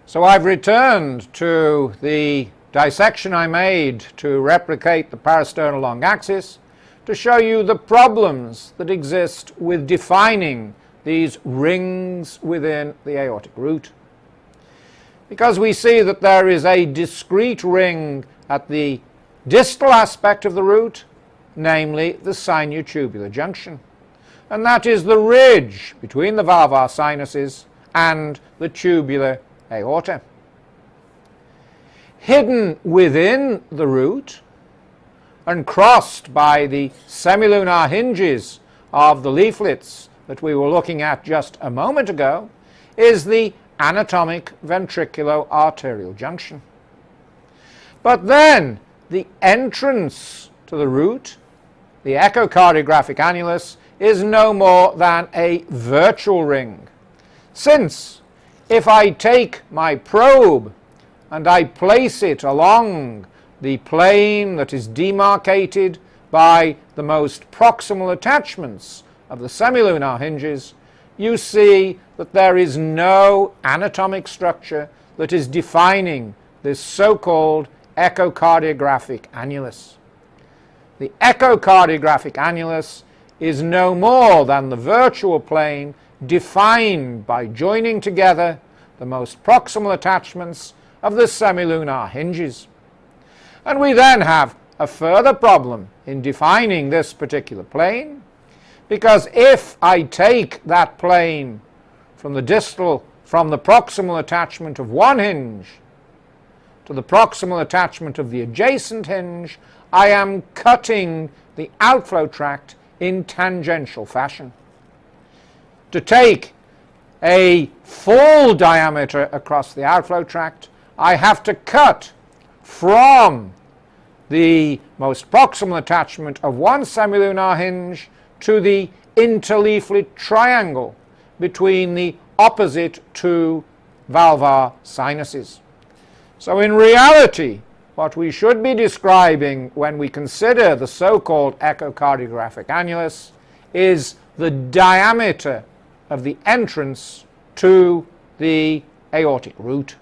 So I've returned to the dissection I made to replicate the parasternal long axis to show you the problems that exist with defining these rings within the aortic root. Because we see that there is a discrete ring at the distal aspect of the root, namely the sinutubular junction. And that is the ridge between the valvar sinuses and the tubular aorta. Hidden within the root and crossed by the semilunar hinges of the leaflets that we were looking at just a moment ago is the anatomic ventriculo-arterial junction. But then the entrance to the root, the echocardiographic annulus, is no more than a virtual ring, since if I take my probe and I place it along the plane that is demarcated by the most proximal attachments of the semilunar hinges, you see that there is no anatomic structure that is defining this so-called echocardiographic annulus. The echocardiographic annulus is no more than the virtual plane defined by joining together the most proximal attachments of the semilunar hinges. And we then have a further problem in defining this particular plane, because if I take that plane from the proximal attachment of one hinge to the proximal attachment of the adjacent hinge, I am cutting the outflow tract in tangential fashion. To take a full diameter across the outflow tract, I have to cut from the most proximal attachment of one semilunar hinge to the interleaflet triangle between the opposite two valvar sinuses. So in reality, what we should be describing when we consider the so-called echocardiographic annulus is the diameter of the entrance to the aortic root.